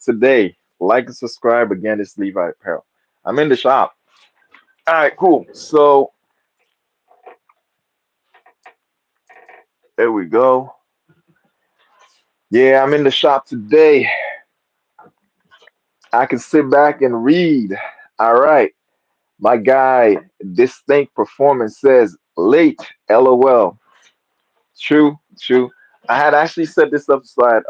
today. Like and subscribe. Again, it's Levi Apparel. I'm in the shop. All right, cool. So there we go. Yeah, I'm in the shop today. I can sit back and read. All right. My guy, Distinct Performance says late. LOL. True, true. I had actually set this up slide.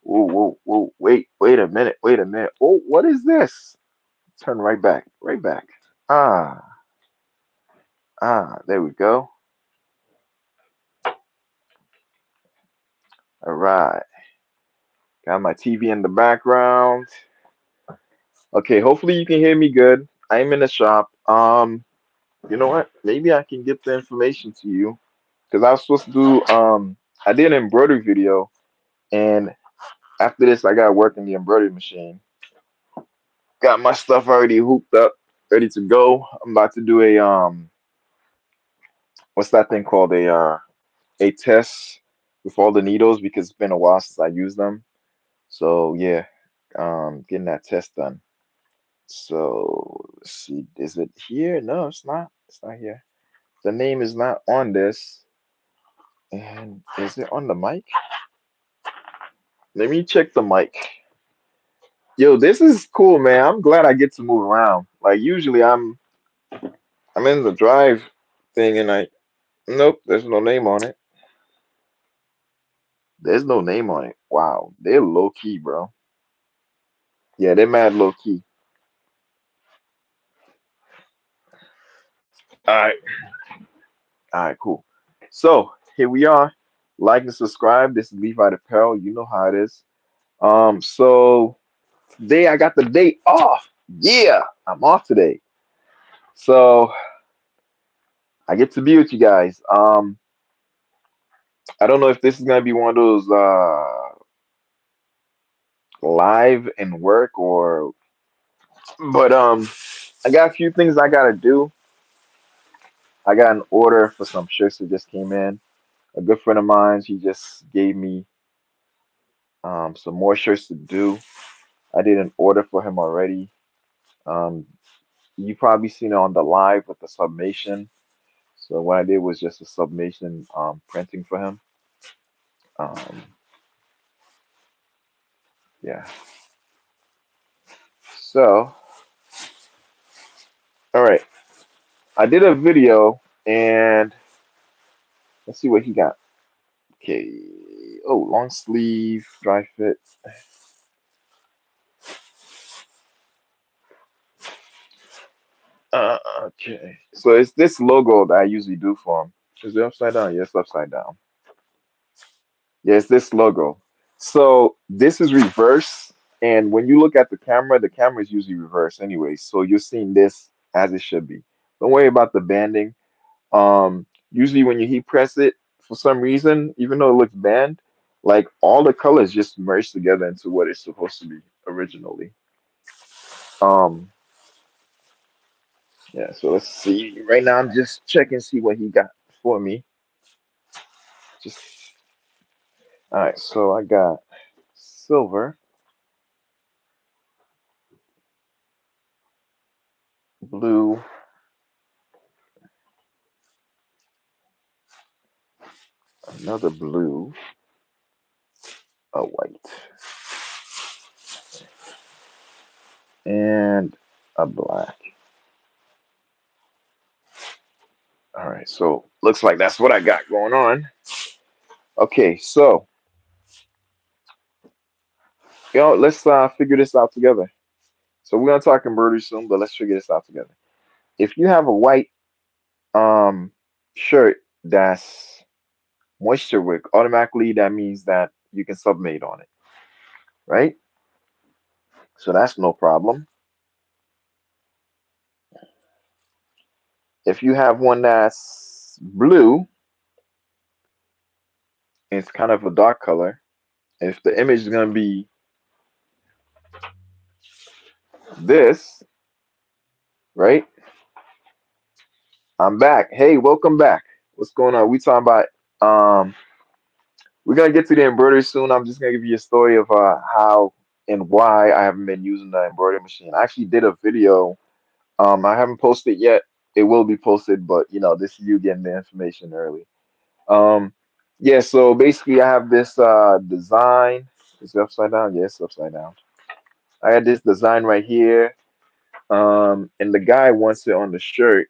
Whoa, wait a minute, wait a minute. Oh, what is this? Turn right back, right back. Ah, there we go. All right. Got my TV in the background. Okay, hopefully you can hear me good. I'm in the shop. You know what? Maybe I can get the information to you because I was supposed to do I did an embroidery video, and after this I got to work in the embroidery machine. Got my stuff already hooked up, ready to go. I'm about to do a what's that thing called? A test with all the needles because it's been a while since I used them. So yeah, getting that test done. So let's see, is it here? No, it's not. It's not here. The name is not on this. And is it on the mic? Let me check the mic. Yo, this is cool, man. I'm glad I get to move around. Like usually I'm in the drive thing and I nope, there's no name on it. There's no name on it. Wow, they're low key, bro. Yeah, they're mad low key. All right, all right, cool. So here we are. Like and subscribe. This is Levi Apparel. You know how it is. So today I got the day off. Yeah, I'm off today. So I get to be with you guys. I don't know if this is gonna be one of those live and work or but I got a few things I gotta do. I got an order for some shirts that just came in. A good friend of mine, he just gave me some more shirts to do. I did an order for him already. Um, you probably seen it on the live with the submation. So what I did was just a submation printing for him. Um, yeah. So, all right. I did a video and let's see what he got. Okay. Oh, long sleeve, dry fit. Okay. So it's this logo that I usually do for him. Is it upside down? Yes, upside down. Yes, this logo. So this is reverse, and when you look at the camera is usually reverse anyway. So you're seeing this as it should be. Don't worry about the banding. Usually when you heat press it, for some reason, even though it looks band, like all the colors just merge together into what it's supposed to be originally. Um, yeah. So let's see. Right now, I'm just checking see what he got for me. Just all right. So I got silver, blue, another blue, a white, and a black. All right, so looks like that's what I got going on. Okay, so let's figure this out together. So we're gonna talk embroidery soon, but let's figure this out together. If you have a white um shirt that's moisture wick, automatically that means that you can submate on it, right? So that's no problem. If you have one that's blue, it's kind of a dark color. If the image is gonna be this, right? I'm back. Hey, welcome back. What's going on? We talking about we're gonna get to the embroidery soon. I'm just gonna give you a story of how. and why I haven't been using the embroidery machine. I actually did a video. I haven't posted yet. It will be posted, but this is you getting the information early. Um, yeah, so basically I have this design. Is it upside down? Yes, upside down. I had this design right here. And the guy wants it on the shirt.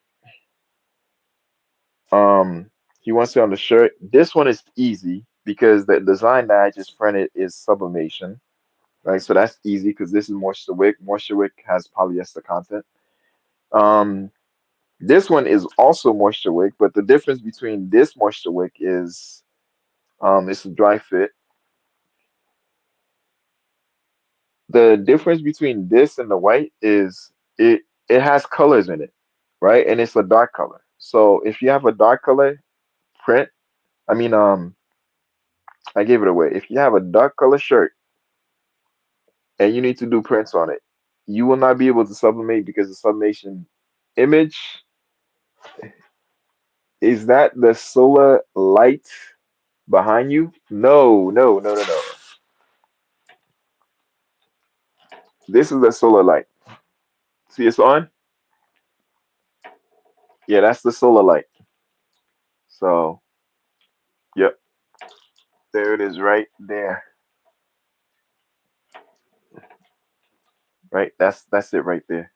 Um, he wants it on the shirt. This one is easy because the design that I just printed is sublimation, right? So that's easy because this is moisture wick. Moisture wick has polyester content. Um, this one is also moisture wick, but the difference between this moisture wick is it's a dry fit. The difference between this and the white is it has colors in it, right? And it's a dark color. So if you have a dark color print, I mean I gave it away. If you have a dark color shirt and you need to do prints on it, you will not be able to sublimate because the sublimation image is that the solar light behind you? No, no, no, no, no. This is the solar light. See it's on? Yeah, that's the solar light. So, yep, there it is right there. Right? That's it right there.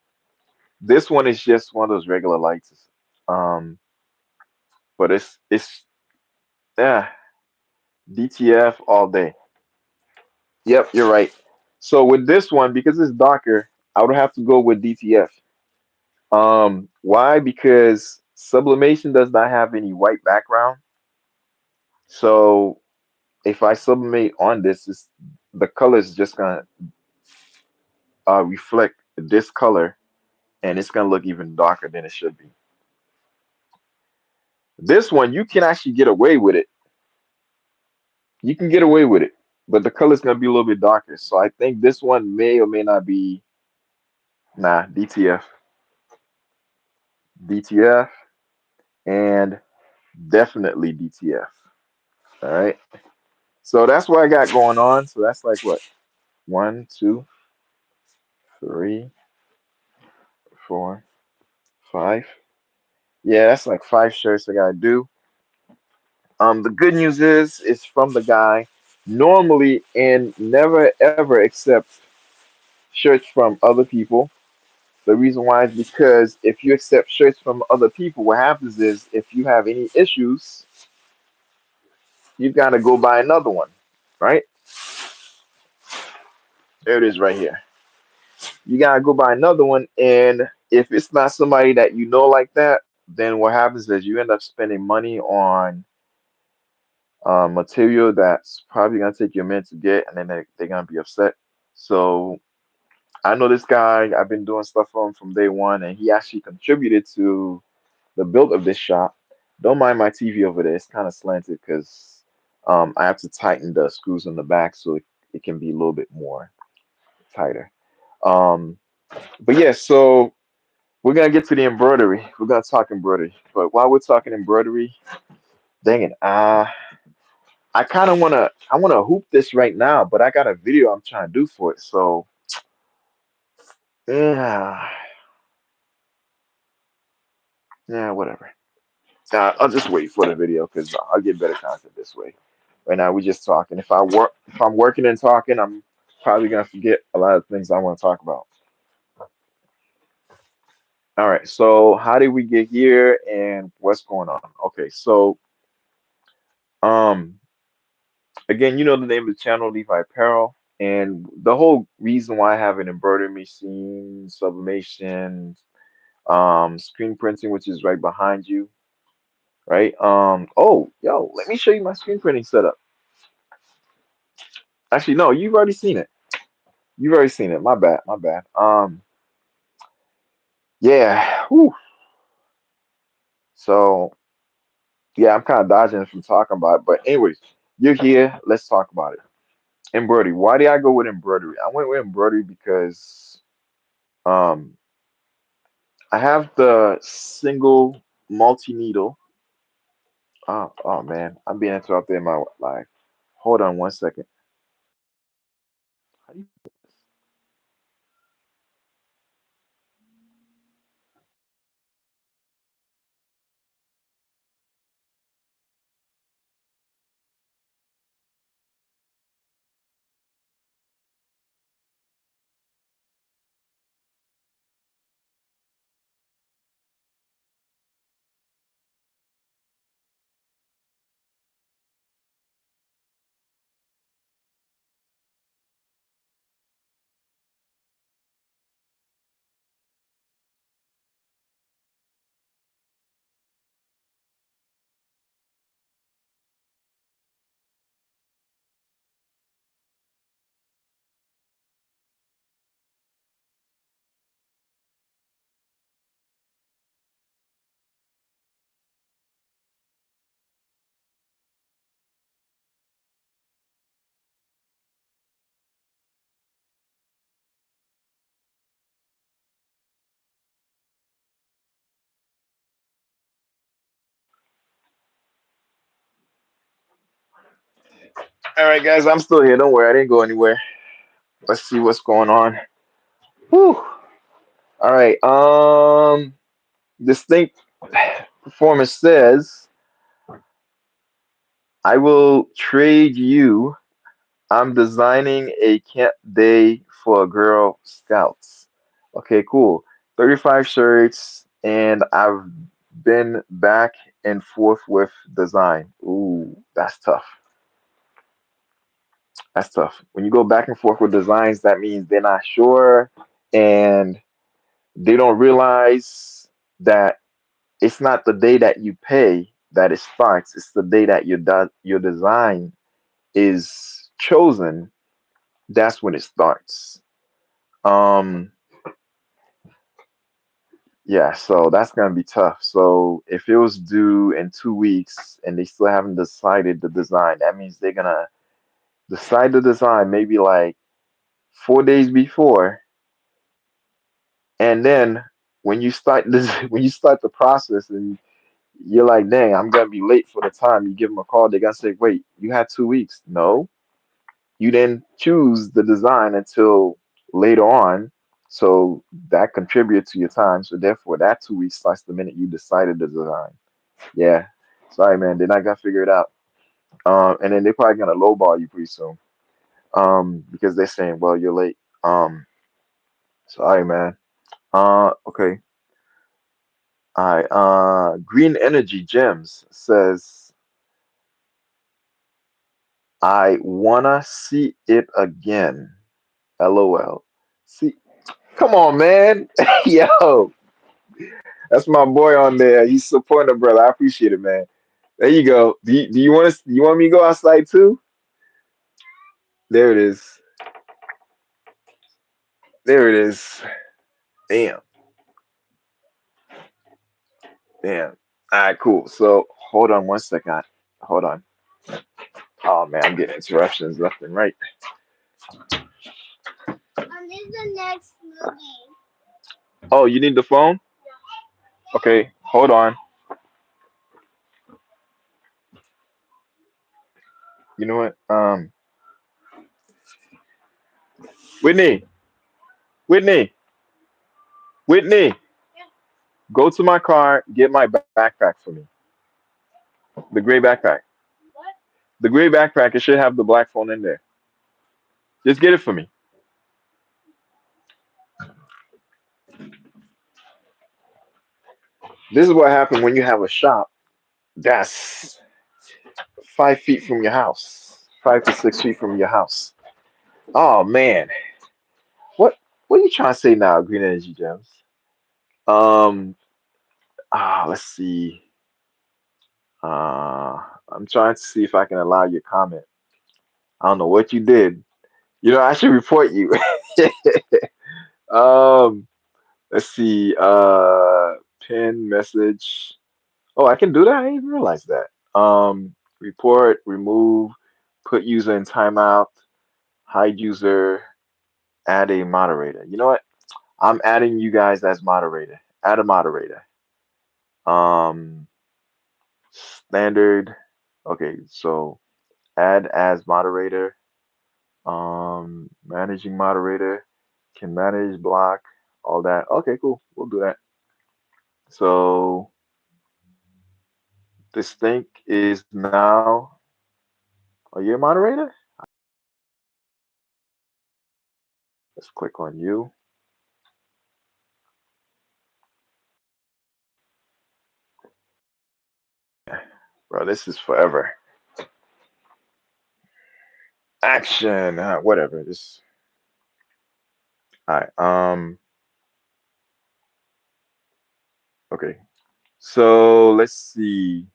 This one is just one of those regular lights. Um, but it's yeah, DTF all day. Yep, you're right. So with this one, because it's darker, I would have to go with DTF. Why? Because sublimation does not have any white background. So if I sublimate on this, the color is just gonna reflect this color, and it's gonna look even darker than it should be. This one, you can actually get away with it. You can get away with it, but the color's gonna be a little bit darker. So I think this one may or may not be DTF, DTF, and definitely DTF. All right. So that's what I got going on. So that's like what? One, two, three, four, five. Yeah, that's like five shirts I gotta do. The good news is it's from the guy. Normally and never ever accept shirts from other people. The reason why is because if you accept shirts from other people, what happens is if you have any issues, you gotta go buy another one, right? There it is right here. You gotta go buy another one, and if it's not somebody that you know like that, then what happens is you end up spending money on material that's probably gonna take you a minute to get, and then they're gonna be upset. So I know this guy. I've been doing stuff for him from day one, and he actually contributed to the build of this shop. Don't mind my TV over there. It's kind of slanted because I have to tighten the screws in the back so it can be a little bit more tighter. Um, but yeah, so we're gonna get to the embroidery. We're gonna talk embroidery. But while we're talking embroidery, dang it, I kind of wanna hoop this right now, but I got a video I'm trying to do for it. So yeah, yeah, whatever. I'll just wait for the video because I'll get better content this way. Right now, we're just talking. If I'm working and talking, I'm probably gonna forget a lot of things I want to talk about. All right. So, how did we get here, and what's going on? Okay. So, um, again, you know the name of the channel, Levi Apparel, and the whole reason why I have an embroidery machine, sublimation, screen printing, which is right behind you, right? Oh, yo, let me show you my screen printing setup. Actually, no, you've already seen it. You've already seen it. My bad. My bad. Yeah. Whew. So yeah, I'm kind of dodging from talking about it. But anyways, you're here. Let's talk about it. Embroidery. Why did I go with embroidery? I went with embroidery because um I have the single multi needle. Oh man, I'm being interrupted in my life. Hold on one second. How do you put this? All right, guys, I'm still here. Don't worry, I didn't go anywhere. Let's see what's going on. Whew. All right. Distinct performance says, "I will trade you. I'm designing a camp day for Girl Scouts." Okay, cool. 35 shirts, and I've been back and forth with design. Ooh, that's tough. That's tough. When you go back and forth with designs, that means they're not sure and they don't realize that it's not the day that you pay that it starts. It's the day that your design is chosen. That's when it starts. Um, yeah, so that's gonna be tough. So if it was due in 2 weeks and they still haven't decided the design, that means they're gonna decide the design maybe like 4 days before, and then when you start this, when you start the process and you're like, dang, I'm gonna be late for the time. You give them a call, they gotta say, wait, you had 2 weeks. No, you didn't choose the design until later on. So that contributed to your time. So therefore that 2 weeks starts the minute you decided the design. Yeah. Sorry, man. They're not gonna figure it out. And then they're probably gonna lowball you pretty soon. Because they're saying, well, you're late. Sorry, man. Okay. All right. Green Energy Gems says, "I wanna see it again." LOL. See, come on, man. Yo, that's my boy on there. He's supporting the brother. I appreciate it, man. There you go. Do you want to? You want me to go outside too? There it is. There it is. Damn. Damn. All right, cool. So hold on 1 second. Hold on. Oh man, I'm getting interruptions left and right. Oh, you need the phone? Okay, hold on. You know what? Whitney, Whitney, Whitney, go to my car, get my backpack for me. The gray backpack. The gray backpack. It should have the black phone in there. Just get it for me. This is what happened when you have a shop that's 5 feet from your house, 5 to 6 feet from your house. Oh man, what what are you trying to say now, Green Energy Gems? Um, let's see. I'm trying to see if I can allow your comment. I don't know what you did. You know, I should report you. um, let's see. Pin message. Oh, I can do that. I didn't even realize that. Report, remove, put user in timeout, hide user, add a moderator. You know what? I'm adding you guys as moderator. Add a moderator. Um, Standard. Okay, so add as moderator. Managing moderator can manage, block, all that. Okay, cool. We'll do that. So Distinct is now. Are you a moderator? Let's click on you. Bro, this is forever. Action. Whatever. This. All right. Okay. So let's see.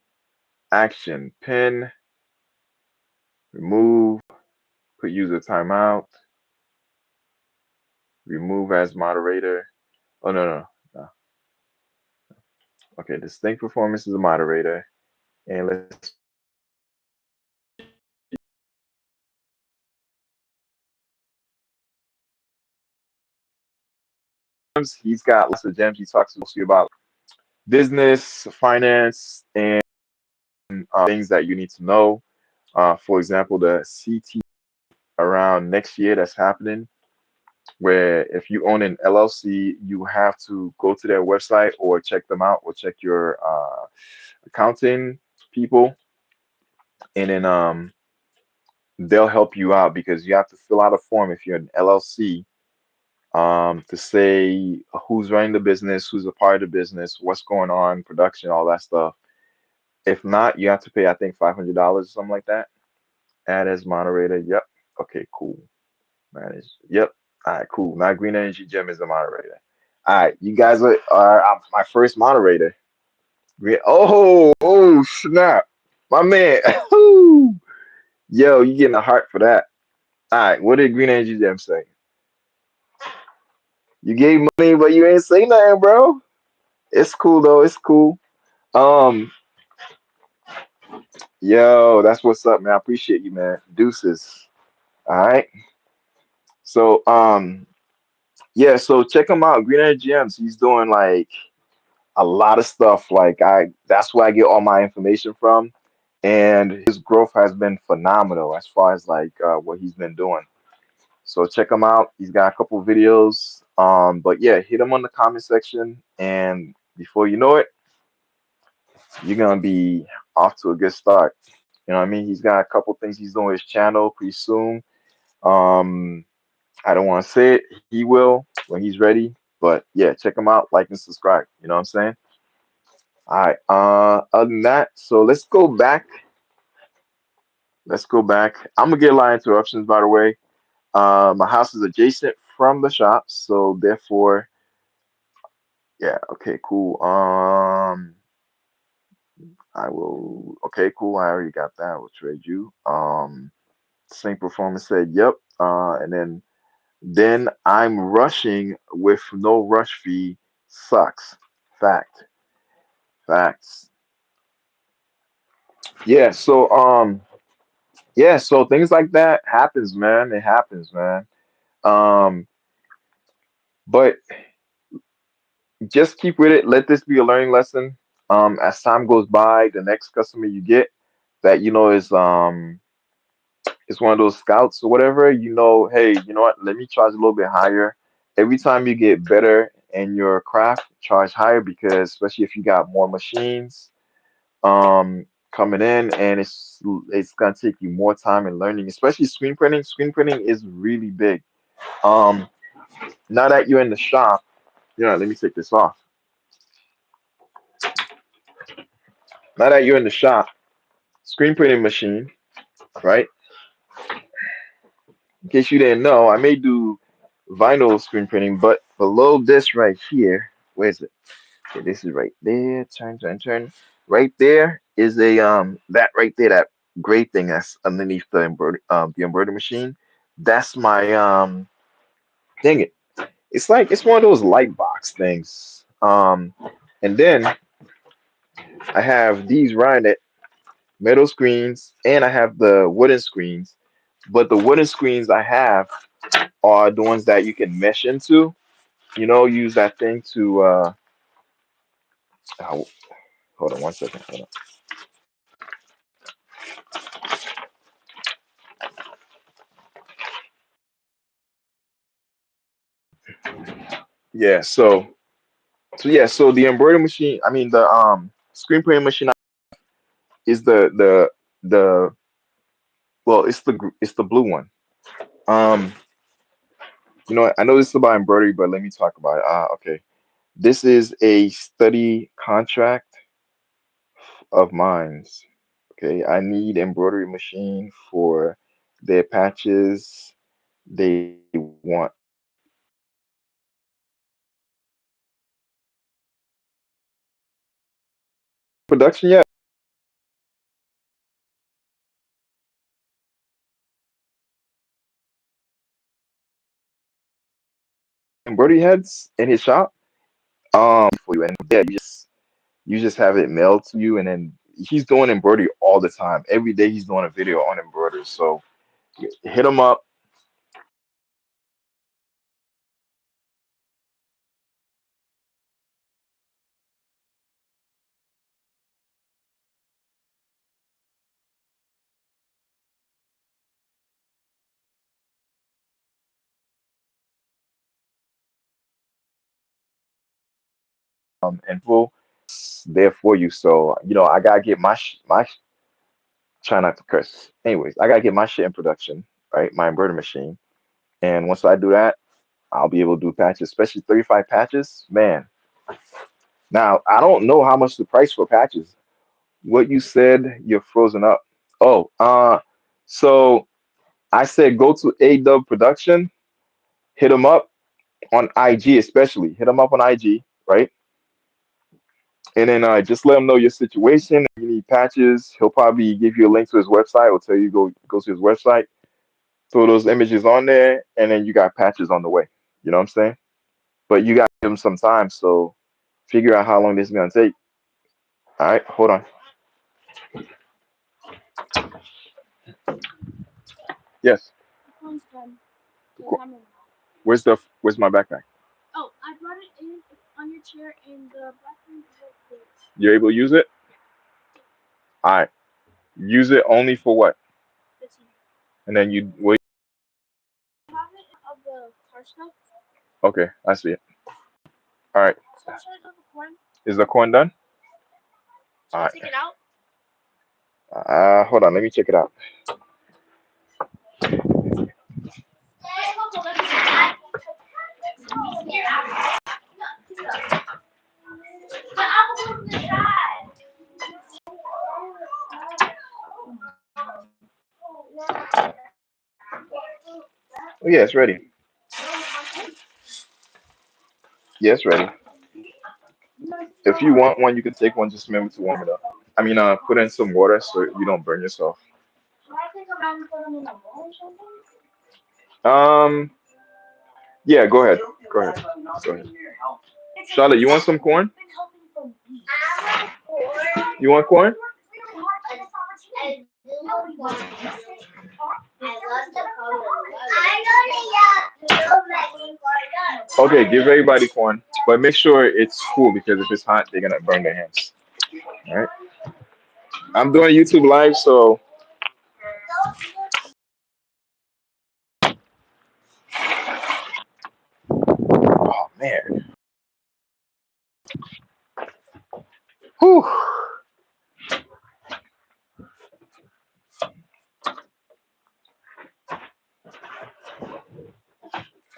Action. Pin. Remove. Put user timeout. Remove as moderator. Oh no. Okay. Distinct performance is a moderator, and let's. He's got lots of gems. He talks mostly about business, finance, and things that you need to know. For example, the CT around next year that's happening, where if you own an LLC, you have to go to their website or check them out or check your accounting people, and then they'll help you out because you have to fill out a form if you're an LLC, to say who's running the business, who's a part of the business, what's going on, production, all that stuff. If not, you have to pay, I think, $500 or something like that. Add as moderator. Yep. Okay, cool. Manage. Yep. All right, cool. Now Green Energy Gym is a moderator. All right, you guys are my first moderator. Oh, snap. My man. Yo, you getting a heart for that. All right, what did Green Energy Gym say? You gave money, but you ain't say nothing, bro. It's cool though. It's cool. Um, yo, that's what's up, man. I appreciate you, man. Deuces. All right. So, yeah. So check him out, Green Energy Gems. He's doing like a lot of stuff. Like that's where I get all my information from, and his growth has been phenomenal as far as like what he's been doing. So check him out. He's got a couple videos. But yeah, hit him on the comment section, and before you know it, you're gonna be off to a good start. You know what I mean? He's got a couple things he's doing with his channel pretty soon. Um, I don't want to say it. He will when he's ready. But yeah, check him out, like and subscribe. You know what I'm saying? All right. Other than that, so let's go back. Let's go back. I'm gonna get a lot of interruptions, by the way. My house is adjacent from the shop, so therefore, yeah. Okay, cool. I will. Okay, cool. I already got that. I will trade you. Same performance said, yep. And then I'm rushing with no rush fee sucks. Fact. Facts. Yeah, so yeah, so things like that happens, man. It happens, man. Um, but just keep with it. Let this be a learning lesson. As time goes by, the next customer you get that is one of those scouts or whatever, hey, you know what? Let me charge a little bit higher. Every time you get better in your craft, charge higher because especially if you got more machines coming in, and it's gonna take you more time in learning, especially screen printing. Screen printing is really big. Um, now that you're in the shop, let me take this off. Now that you're in the shop, screen printing machine, right? In case you didn't know, I may do vinyl screen printing, but below this right here, where is it? Okay, this is right there. Turn, turn, turn. Right there is a that right there, that gray thing that's underneath the embroidery machine. That's my dang it. It's one of those light box things. And then I have these right at metal screens, and I have the wooden screens. But the wooden screens I have are the ones that you can mesh into. Use that thing to oh, hold on one second. Hold on. Yeah, so the embroidery machine, I mean the screen printing machine is the well, it's the blue one. Um, I know this is about embroidery, but let me talk about it. Okay. This is a study contract of mine. Okay, I need embroidery machine for their patches. They want production yet? Embroidery heads in his shop. For you, and yeah, you just have it mailed to you, and then he's doing embroidery all the time. Every day he's doing a video on embroidery. So hit him up. info there for you. So I gotta get try not to curse. Anyways, I gotta get my shit in production, right? My embroidery machine, and once I do that, I'll be able to do patches, especially 35 patches. Man, now I don't know how much the price for patches. What you said, you're frozen up. Oh, so I said go to AW Production, hit them up on IG, especially hit them up on IG, right? And then just let him know your situation. If you need patches, he'll probably give you a link to his website or tell you go to his website, throw those images on there, and then you got patches on the way. You know what I'm saying? But you got to give him some time, so figure out how long this is gonna take. All right, hold on. Yes. Where's my backpack? You're able to use it? All right. Use it only for what? And then you wait. Okay, I see it. All right. Is the corn done? All right. Hold on. Let me check it out. Oh, yeah, it's ready. Yeah, it's ready. If you want one, you can take one. Just remember to warm it up. I mean, put in some water so you don't burn yourself. Um, yeah, go ahead. Go ahead. Go ahead. Charlotte, you want some corn? You want corn? Okay, give everybody corn, but make sure it's cool because if it's hot, they're gonna burn their hands. All right. I'm doing YouTube live, so oh man, whew,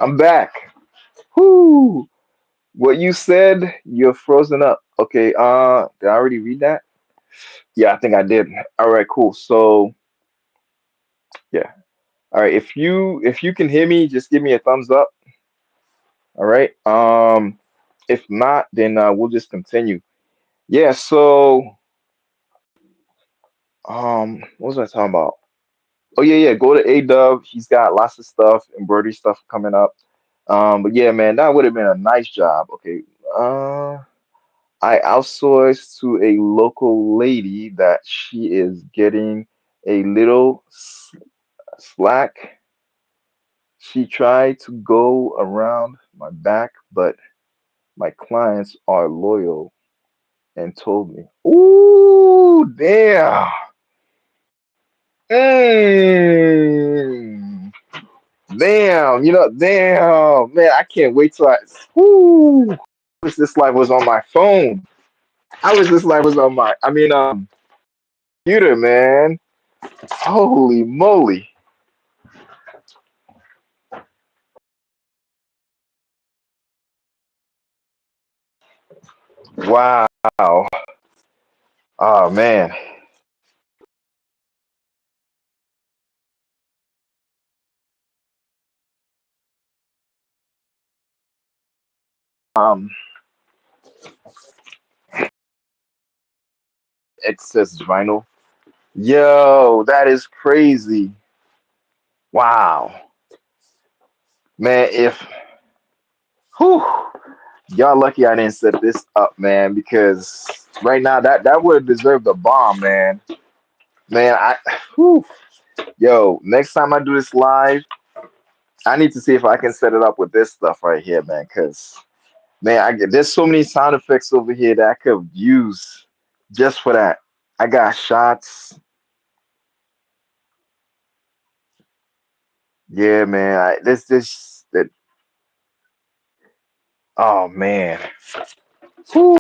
I'm back. Whoo, what you said? You're frozen up. Okay. Did I already read that? Yeah, I think I did. All right, cool. So yeah. All right. If you can hear me, just give me a thumbs up. All right. If not, then we'll just continue. Yeah. So what was I talking about? Oh yeah, yeah. Go to A. He's got lots of stuff, embroidery stuff coming up. But yeah, man, that would have been a nice job. Okay. Uh, I outsourced to a local lady that she is getting a little slack. She tried to go around my back, but my clients are loyal and told me, "Ooh, damn, mm, damn, damn, man, I can't wait till ooh, I wish this life was on my phone. I wish this life was on computer, man. Holy moly. Wow. Oh man. Um, excess vinyl. Yo, that is crazy. Wow. Man, if whew, y'all lucky I didn't set this up, man, because right now that would have deserved a bomb, man. Man, whew, yo, next time I do this live, I need to see if I can set it up with this stuff right here, man, because man, there's so many sound effects over here that I could use just for that. I got shots. Yeah, man. This that. Oh man. Whew.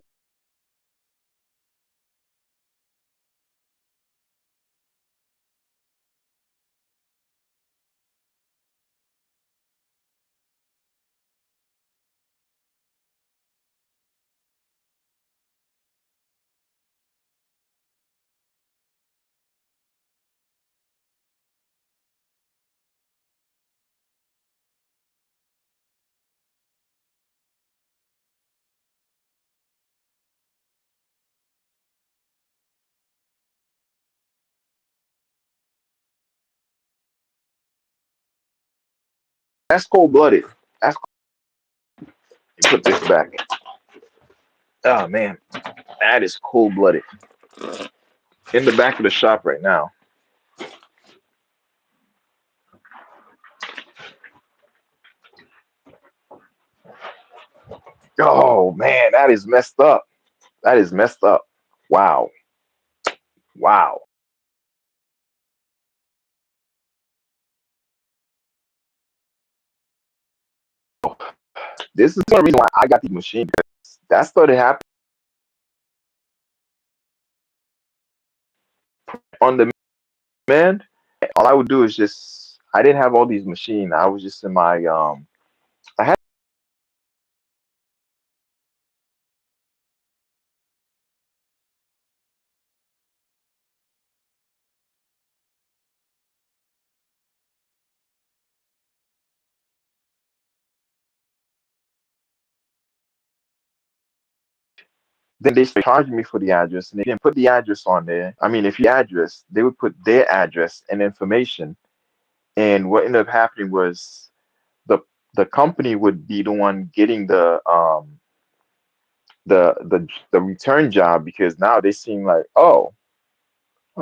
That's cold blooded. That's put this back. Oh man, that is cold blooded. In the back of the shop right now. Oh man, that is messed up. That is messed up. Wow. Wow. This is the reason why I got the machine because that started happening on the demand. All I would do is just I didn't have all these machines. I was just in my I had then they started charging me for the address and they didn't put the address on there. I mean if you address, they would put their address and information. And what ended up happening was the the company would be the one getting the return job because now they seem like, oh,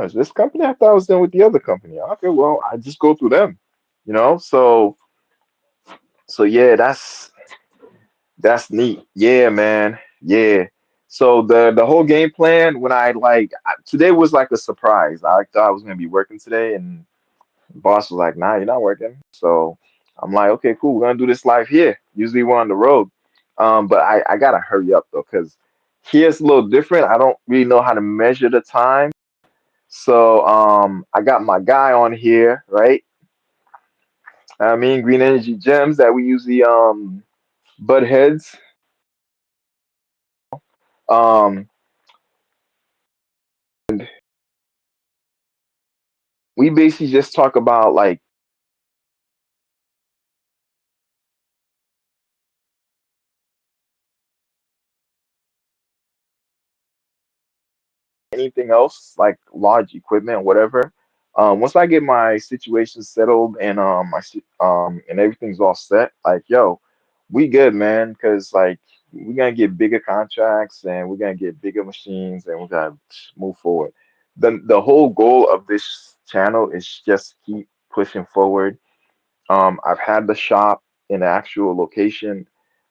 is this company? I thought I was done with the other company. Okay, well, I just go through them, you know. So yeah, that's neat. Yeah, man. Yeah. So the whole game plan when today was like a surprise. I thought I was gonna be working today, and the boss was like, "Nah, you're not working." So I'm like, "Okay, cool. We're gonna do this live here. Usually we're on the road, but I gotta hurry up though, because here's a little different. I don't really know how to measure the time. So I got my guy on here, right? I mean, Green Energy Gems that we usually butt heads. Um, we basically just talk about like anything else, like large equipment, whatever. Once I get my situation settled and and everything's all set, like yo, we good, man. Because like we're gonna get bigger contracts and we're gonna get bigger machines and we're gonna move forward. The whole goal of this channel is just keep pushing forward. I've had the shop in the actual location.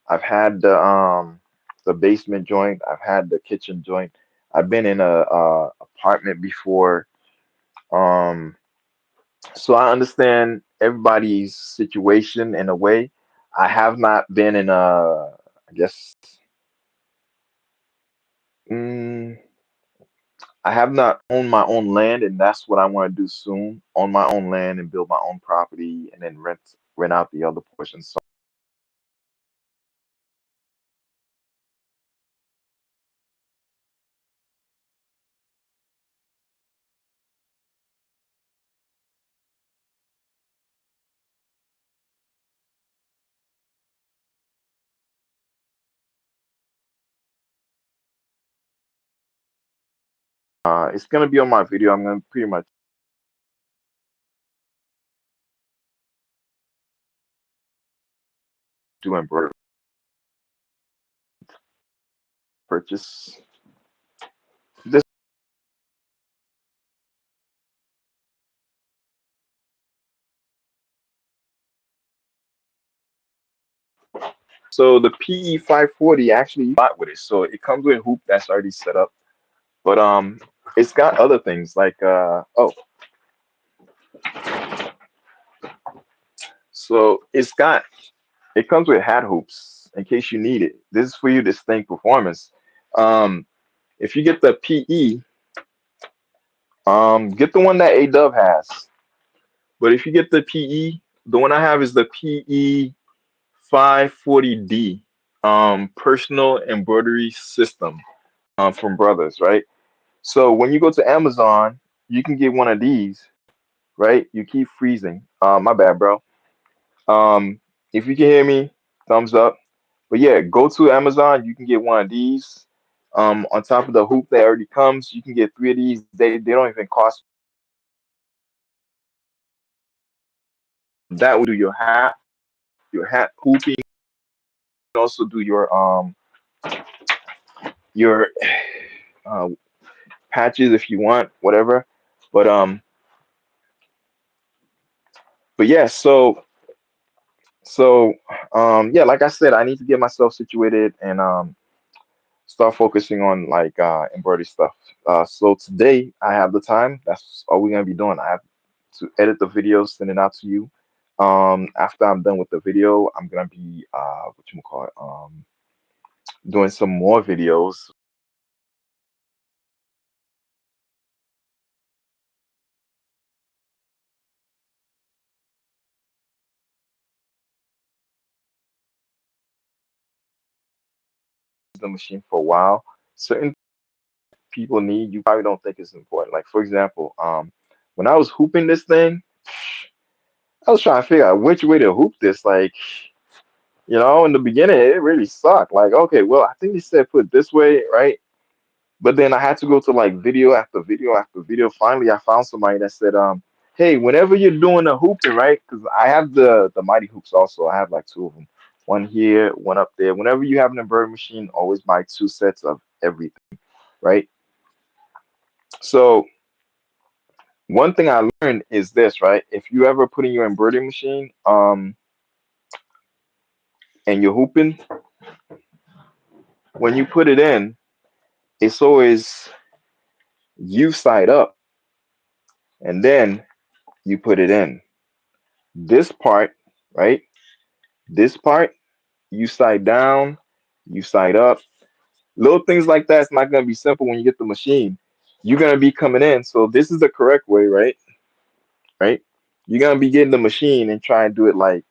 I've had the basement joint. I've had the kitchen joint. I've been in a apartment before. Um, so I understand everybody's situation in a way. I have not been in I guess, mm, I have not owned my own land, and that's what I want to do soon. Own my own land and build my own property, and then rent out the other portions. So it's gonna be on my video. I'm gonna pretty much do embroidery purchase. This so the PE 540 actually bought with it, so it comes with a hoop that's already set up. But it's got other things like so it comes with hat hoops in case you need it. This is for your distinct performance. Um, if you get the PE, get the one that A-Dub has. But if you get the PE, the one I have is the PE 540D, personal embroidery system, from Brothers, right? So when you go to Amazon, you can get one of these, right? You keep freezing. My bad, bro. Um, if you can hear me, thumbs up. But yeah, go to Amazon. You can get one of these. On top of the hoop that already comes, you can get three of these. They don't even cost. That will do your hat hooping. Also do your uh, patches if you want, whatever. But but yeah, so yeah, like I said, I need to get myself situated and start focusing on like embroidery stuff. So today I have the time. That's all we're gonna be doing. I have to edit the video, send it out to you. After I'm done with the video, I'm gonna be what you call it, doing some more videos. The machine for a while. Certain people need, you probably don't think it's important. Like for example, when I was hooping this thing, I was trying to figure out which way to hoop this. Like, in the beginning, it really sucked. Like, okay, well, I think they said put it this way, right? But then I had to go to like video after video after video. Finally, I found somebody that said, hey, whenever you're doing a hooping, right? Because I have the mighty hoops also. I have like two of them, one here, one up there. Whenever you have an embroidery machine, always buy two sets of everything, right? So one thing I learned is this, right? If you ever put in your embroidery machine, and you're hooping, when you put it in, it's always you side up, and then you put it in. This part, right? This part, you side down, you side up. Little things like that. It's not gonna be simple when you get the machine. You're gonna be coming in. So this is the correct way, right? Right? You're gonna be getting the machine and try and do it like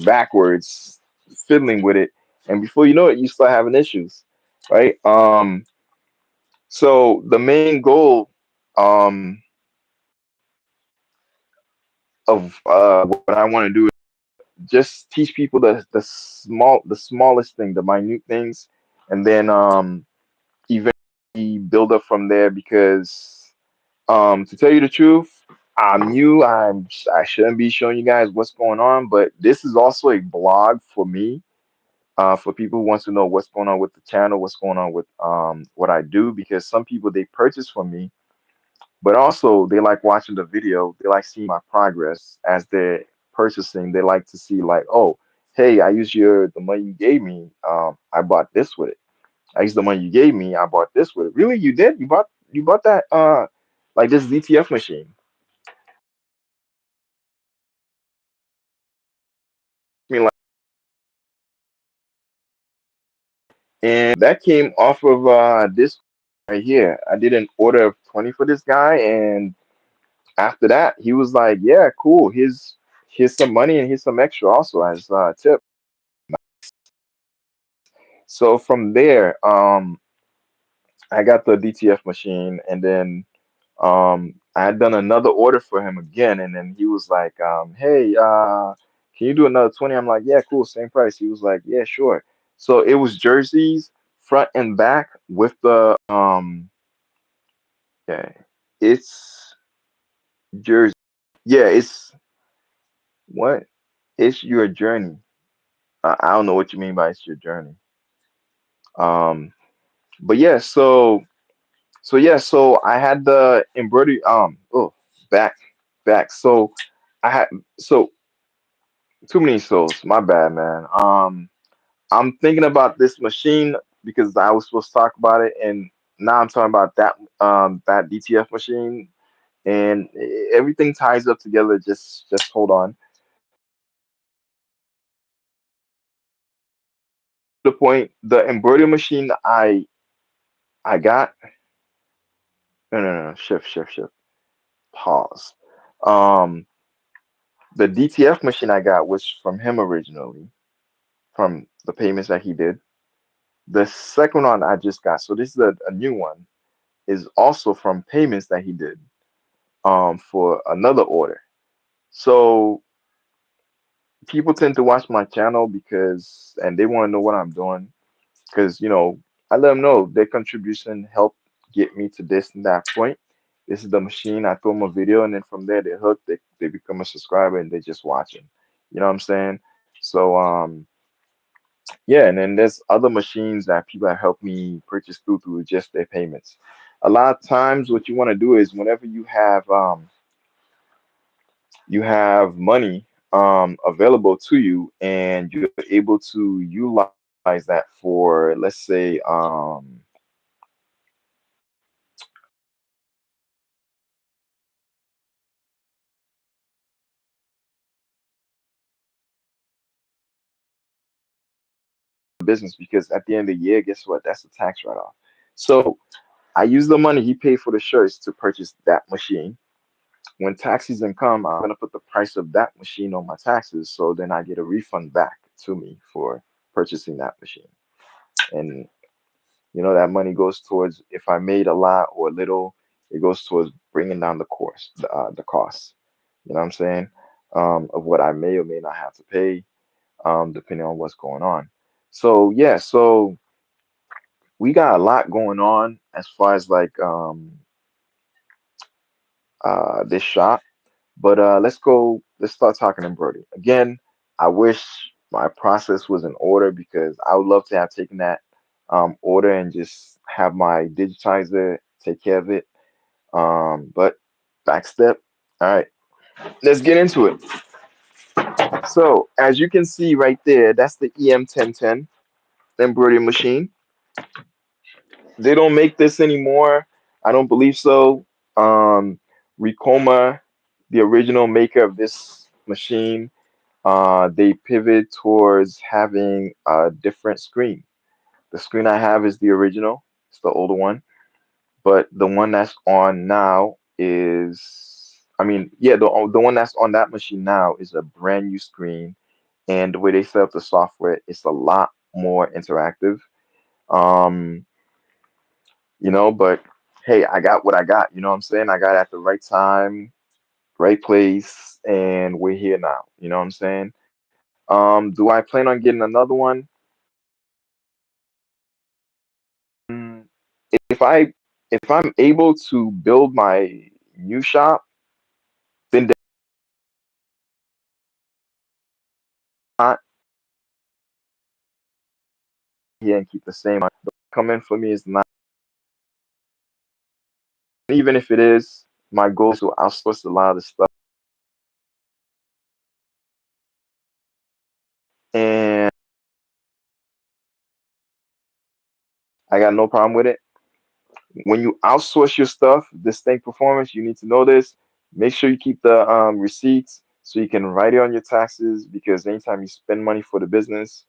backwards, fiddling with it, and before you know it, you start having issues, right? So the main goal um of what I want to do is just teach people the smallest thing, the minute things, and then eventually build up from there. Because to tell you the truth, I'm new. I shouldn't be showing you guys what's going on, but this is also a blog for me. For people who wants to know what's going on with the channel, what's going on with what I do, because some people they purchase from me, but also they like watching the video. They like seeing my progress as they're purchasing. They like to see like, oh, hey, I used the money you gave me. I bought this with it. I used the money you gave me. I bought this with it. Really, you did? You bought that like this ZTF machine? I mean, like, and that came off of this right here. I did an order of 20 for this guy, and after that, he was like, "Yeah, cool. Here's some money and here's some extra also as tip." So from there, I got the DTF machine, and then I had done another order for him again, and then he was like, "Hey, can you do another 20?" I'm like, "Yeah, cool, same price." He was like, "Yeah, sure." So it was jerseys front and back with the yeah, it's jersey. Yeah, it's what? It's your journey. I don't know what you mean by it's your journey. Um, but yeah, so I had the embroidery back back. So I had so too many souls. My bad, man. I'm thinking about this machine because I was supposed to talk about it, and now I'm talking about that DTF machine, and everything ties up together. Just hold on. The point, the embroidery machine, I I got no, shift, pause. Um, the DTF machine I got was from him originally, from the payments that he did. The second one I just got, so this is a new one, is also from payments that he did for another order. So people tend to watch my channel because and they want to know what I'm doing because I let them know their contribution helped get me to this and that point. This is the machine. I throw them a video, and then from there they're hooked. They become a subscriber, and they're just watching. You know what I'm saying? So yeah, and then there's other machines that people have helped me purchase through just their payments. A lot of times, what you want to do is whenever you have money available to you and you're able to utilize that for, let's say, business, because at the end of the year, guess what? That's a tax write-off. So I use the money he paid for the shirts to purchase that machine. When tax season come, I'm gonna put the price of that machine on my taxes, so then I get a refund back to me for purchasing that machine. And that money goes towards, if I made a lot or little, it goes towards bringing down the cost. You know what I'm saying? Of what I may or may not have to pay, depending on what's going on. So yeah, so we got a lot going on as far as like this shop. But let's start talking embroidery. Again, I wish my process was in order because I would love to have taken that order and just have my digitizer take care of it. But back step. All right, let's get into it. So as you can see right there, that's the EM1010 embroidery machine. They don't make this anymore. I don't believe so. Ricoma, the original maker of this machine, they pivot towards having a different screen. The screen I have is the original, it's the older one, but the one that's on now I mean, yeah, the one that's on that machine now is a brand new screen, and the way they set up the software, it's a lot more interactive. Um, but hey, I got what I got. You know what I'm saying? I got it at the right time, right place, and we're here now. You know what I'm saying? Do I plan on getting another one? Mm, If I'm able to build my new shop, then not here and keep the same. The come in for me is not, even if it is, my goal is to outsource a lot of the stuff, and I got no problem with it. When you outsource your stuff, distinct performance, you need to know this. Make sure you keep the receipts so you can write it on your taxes, because anytime you spend money for the business,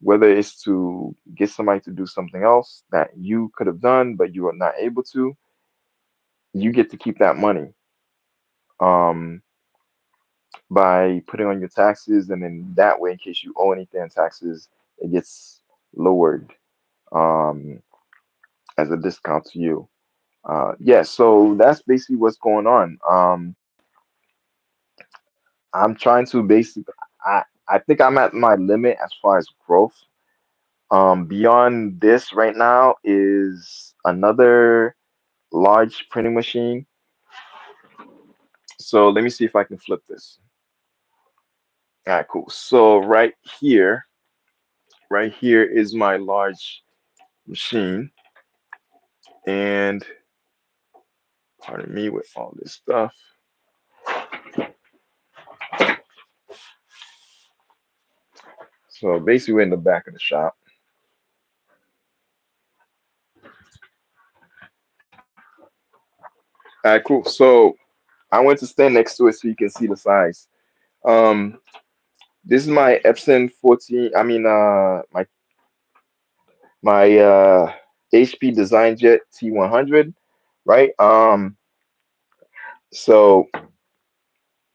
whether it's to get somebody to do something else that you could have done but you are not able to, you get to keep that money um, by putting on your taxes, and then that way, in case you owe anything in taxes, it gets lowered um, as a discount to you. Yeah, so that's basically what's going on. I'm trying to basically, I think I'm at my limit as far as growth. Beyond this right now is another large printing machine. So let me see if I can flip this. All right, cool. So right here is my large machine, and pardon me with all this stuff. So basically, we're in the back of the shop. All right, cool. So I went to stand next to it so you can see the size. Um, this is my Epson 14. I mean, my HP Design Jet T100, right? So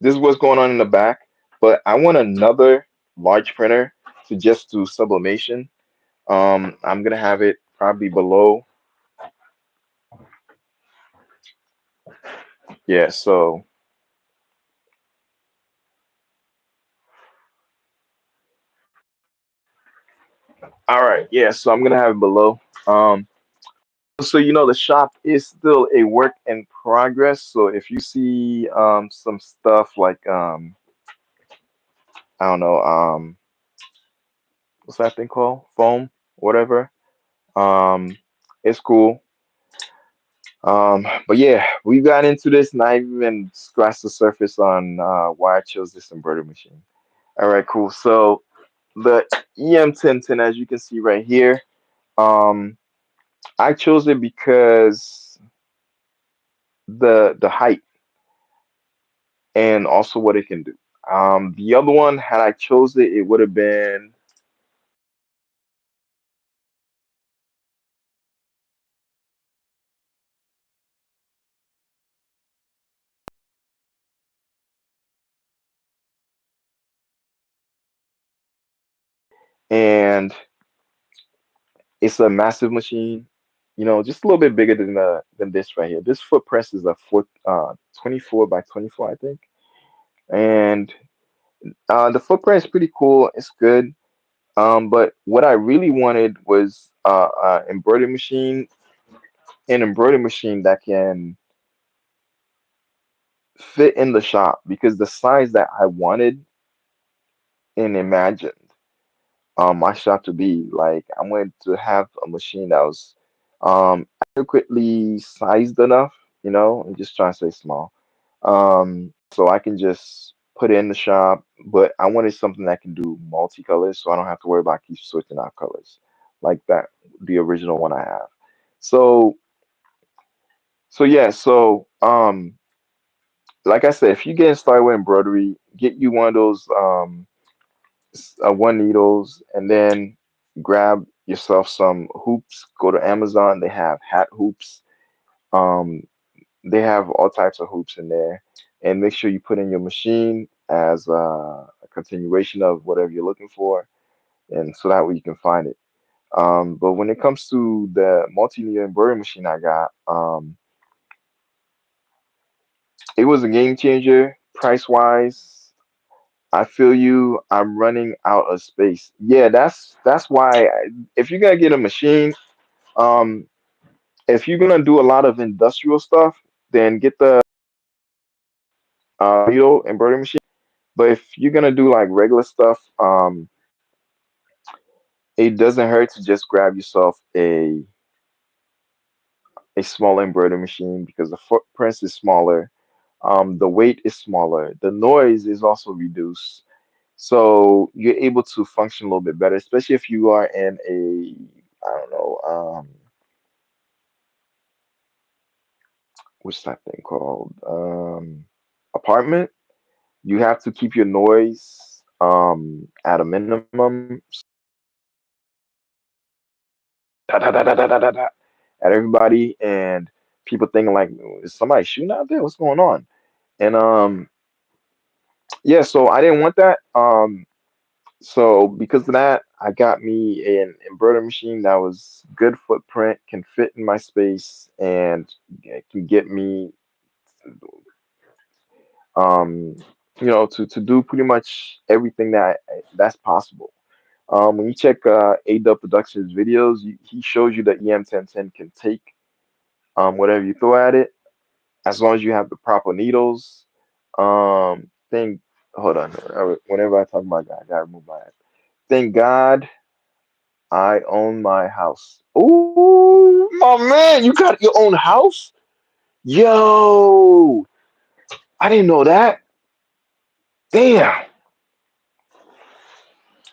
this is what's going on in the back, but I want another large printer to just do sublimation. I'm gonna have it probably below. Yeah, so all right, yeah, so I'm gonna have it below. So the shop is still a work in progress. So if you see some stuff like I don't know, what's that thing called? Foam, whatever. Um it's cool. But yeah, we got into this and I even scratched the surface on why I chose this embroidery machine. All right, cool. So the EM1010, as you can see right here, um, I chose it because the height and also what it can do. The other one, had I chose it, it would have been, and it's a massive machine. Just a little bit bigger than this right here. This foot press is a 24 by 24, I think, and the foot press is pretty cool. It's good. But what I really wanted was an embroidery machine that can fit in the shop because the size that I wanted and imagined my shop to be, like I wanted to have a machine that was adequately sized enough, I'm just trying to say small. So I can just put it in the shop, but I wanted something that can do multicolors so I don't have to worry about keep switching out colors like that, the original one I have. So so like I said, if you getting started with embroidery, get you one of those one needles and then grab yourself some hoops. Go to Amazon, they have hat hoops. Um, they have all types of hoops in there, and make sure you put in your machine as a continuation of whatever you're looking for, and so that way you can find it. But when it comes to the multi-needle embroidery machine I got, it was a game changer price wise. I feel you. I'm running out of space. Yeah, that's why if you're gonna get a machine, um, if you're gonna do a lot of industrial stuff, then get the needle embroidery machine. But if you're gonna do like regular stuff, it doesn't hurt to just grab yourself a small embroidery machine because the footprint is smaller, the weight is smaller, the noise is also reduced. So you're able to function a little bit better, especially if you are in I don't know, what's that thing called? Apartment. You have to keep your noise at a minimum. Da, da, da, da, da, da, da, da, at everybody, and people thinking like, is somebody shooting out there? What's going on? And yeah, so I didn't want that. So because of that, I got me an embroidery machine that was good footprint, can fit in my space, and can get me, um, to do pretty much everything that's possible. When you check A-Dub Productions videos, he shows you that EM1010 can take whatever you throw at it, as long as you have the proper needles. Thing, hold on. Whenever I talk about God, I gotta remove my. Thank God I own my house. Ooh, my man, you got your own house? Yo, I didn't know that. Damn.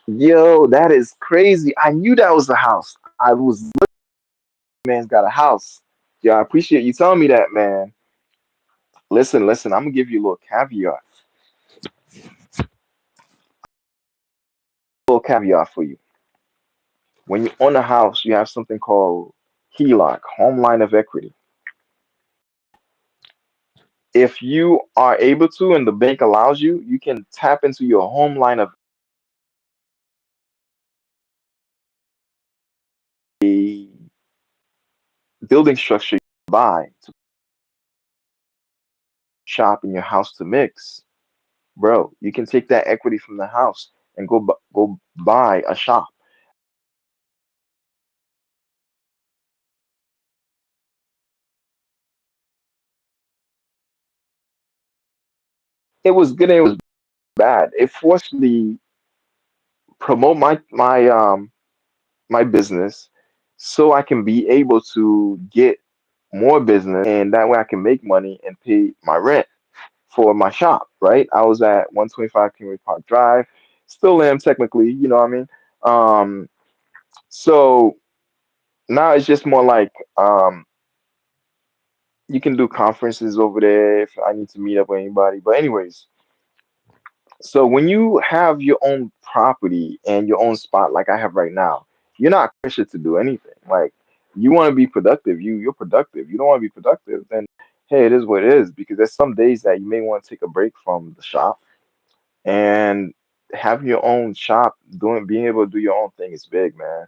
Yo, that is crazy. I knew that was the house. I was man's got a house. Yeah, I appreciate you telling me that, man. Listen, listen, I'm gonna give you a little caveat. Little caveat for you. When you own a house, you have something called HELOC, home line of equity. If you are able to and the bank allows you, you can tap into your home line of a building structure you buy to shop in your house to mix. Bro, you can take that equity from the house and go buy a shop. It was good and it was bad. It forced me promote my business so I can be able to get more business and that way I can make money and pay my rent for my shop, right? I was at 125 Kingsway Park Drive, still am technically, you know what I mean? Um, so now it's just more like you can do conferences over there if I need to meet up with anybody. But anyways, so when you have your own property and your own spot like I have right now, you're not pressured to do anything. Like you want to be productive, you're productive. You don't want to be productive, then hey, it is what it is. Because there's some days that you may want to take a break from the shop and having your own shop, doing being able to do your own thing is big, man.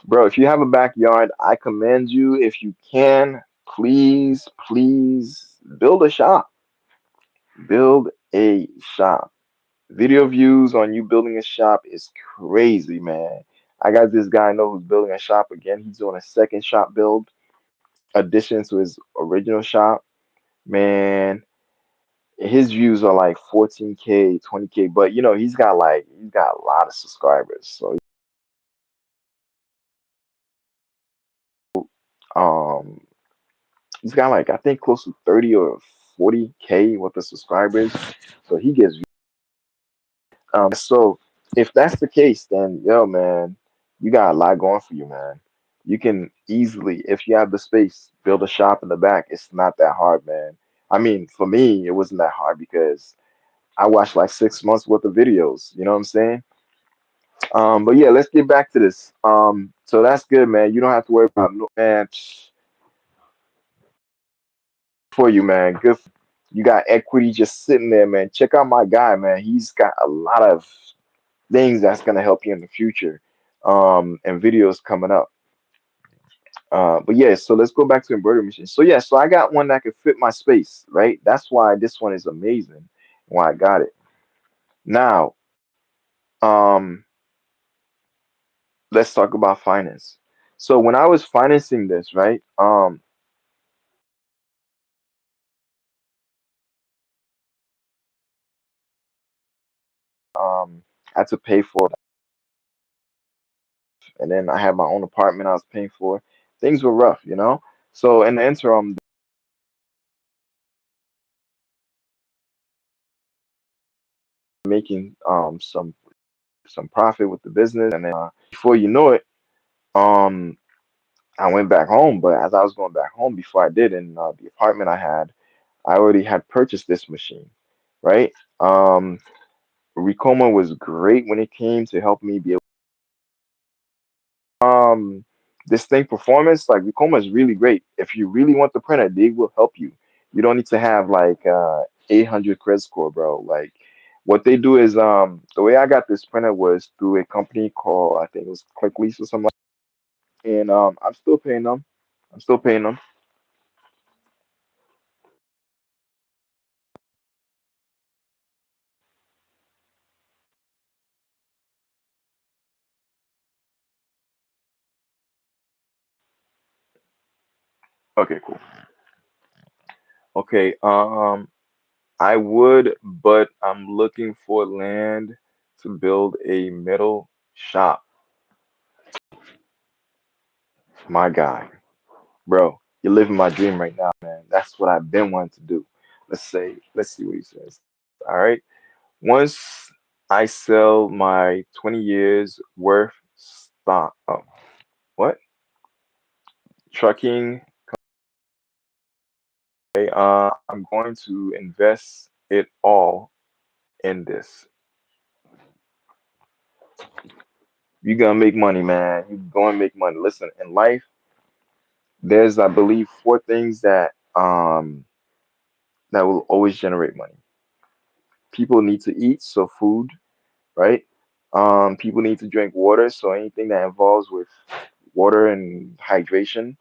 Bro, if you have a backyard, I commend you. If you can, please build a shop. Build a shop. Video views on you building a shop is crazy, man. I got this guy I know who's building a shop again. He's doing a second shop build, addition to his original shop. Man, his views are like 14K, 20K, but he's got a lot of subscribers. So um he's got like I think close to 30 or 40K with the subscribers. So he gets so if that's the case, then yo man, you got a lot going for you, man. You can easily, if you have the space, build a shop in the back. It's not that hard, man. I mean, for me, it wasn't that hard because I watched like 6 months worth of videos. You know what I'm saying? But yeah, let's get back to this. So that's good, man. You don't have to worry about no man for you, man. Good. You got equity just sitting there, man. Check out my guy, man. He's got a lot of things that's gonna help you in the future. And videos coming up. But yeah, so let's go back to embroidery machine. So yeah, so I got one that can fit my space, right? That's why this one is amazing. Why I got it. Now, um, let's talk about finance. So when I was financing this, right? I had to pay for it, and then I had my own apartment I was paying for. Things were rough, you know. So in the interim, making some profit with the business, and then before you know it, um, I went back home. But as I was going back home, before I did in the apartment I had, I already had purchased this machine, right? Um, Recoma was great when it came to help me be able distinct performance. Like Recoma is really great. If you really want the printer, they will help you. You don't need to have like 800 credit score, bro. Like what they do is the way I got this printer was through a company called I think it was ClickLease or something, and I'm still paying them. I'm still paying them. Okay, cool. Okay, I would, but I'm looking for land to build a metal shop. My guy, bro, you're living my dream right now, man. That's what I've been wanting to do. Let's see what he says. All right. Once I sell my 20 years worth stock, oh, what? Trucking. Okay, I'm going to invest it all in this. You're gonna make money, man. You're going to make money. Listen, in life. There's, I believe, four things that will always generate money. People need to eat, so food, right? People need to drink water, so anything that involves with water and hydration.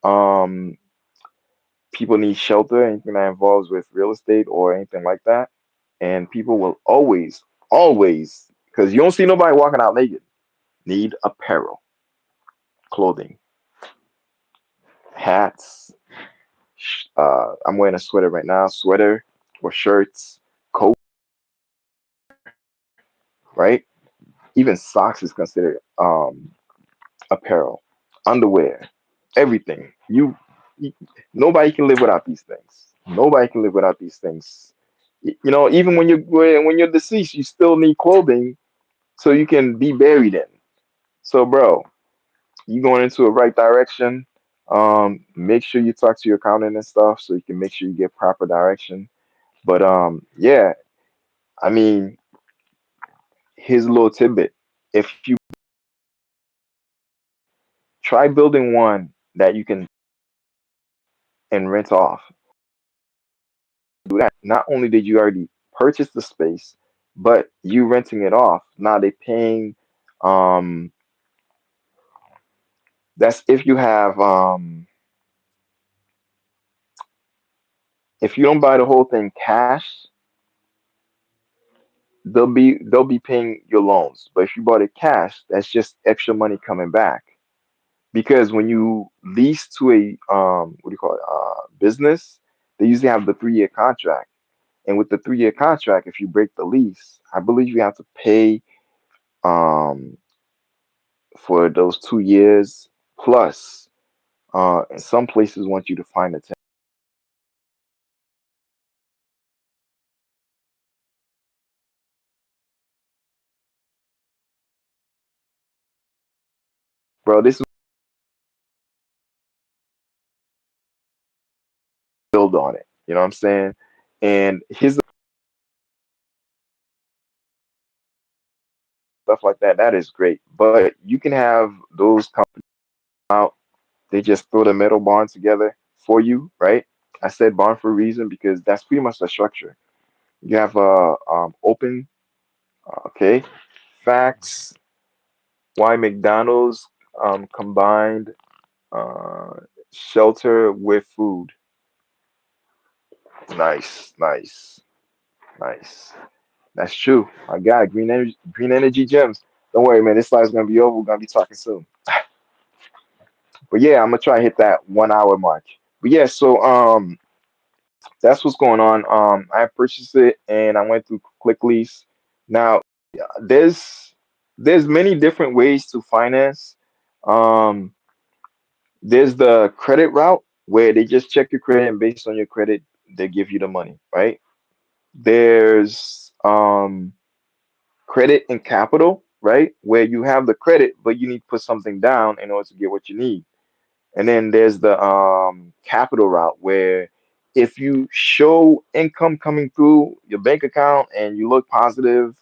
Um, People need shelter, anything that involves with real estate or anything like that. And people will always, because you don't see nobody walking out naked, need apparel, clothing, hats. I'm wearing a sweater right now, sweater or shirts, coat, right? Even socks is considered apparel, underwear, everything. You nobody can live without these things. Nobody can live without these things. You know, even when you're deceased, you still need clothing so you can be buried in. So, bro, you going into the right direction. Make sure you talk to your accountant and stuff so you can make sure you get proper direction. But yeah, I mean, here's a little tidbit. If you try building one that you can and rent off, do that. Not only did you already purchase the space, but you renting it off. Now they paying. Um, that's if you have. If you don't buy the whole thing cash, they'll be paying your loans. But if you bought it cash, that's just extra money coming back. Because when you lease to a what do you call it, business, they usually have the 3-year contract. And with the 3-year contract, if you break the lease, I believe you have to pay um for those 2 years plus. And some places want you to find a tenant. Bro, this is build on it. You know what I'm saying? And his stuff like that, that is great. But you can have those come out, they just throw the metal barn together for you, right? I said barn for a reason because that's pretty much the structure. You have open, okay, facts, why McDonald's combined uh, shelter with food. Nice, nice, nice. That's true. I got it. Green energy gems. Don't worry, man. This slide's gonna be over. We're gonna be talking soon. But yeah, I'm gonna try and hit that 1 hour mark. But yeah, so that's what's going on. I purchased it and I went through Quick Lease. Now, there's there's many different ways to finance. Um, there's the credit route where they just check your credit and based on your credit, they give you the money, right? There's credit and capital, right? Where you have the credit, but you need to put something down in order to get what you need. And then there's the capital route where if you show income coming through your bank account and you look positive,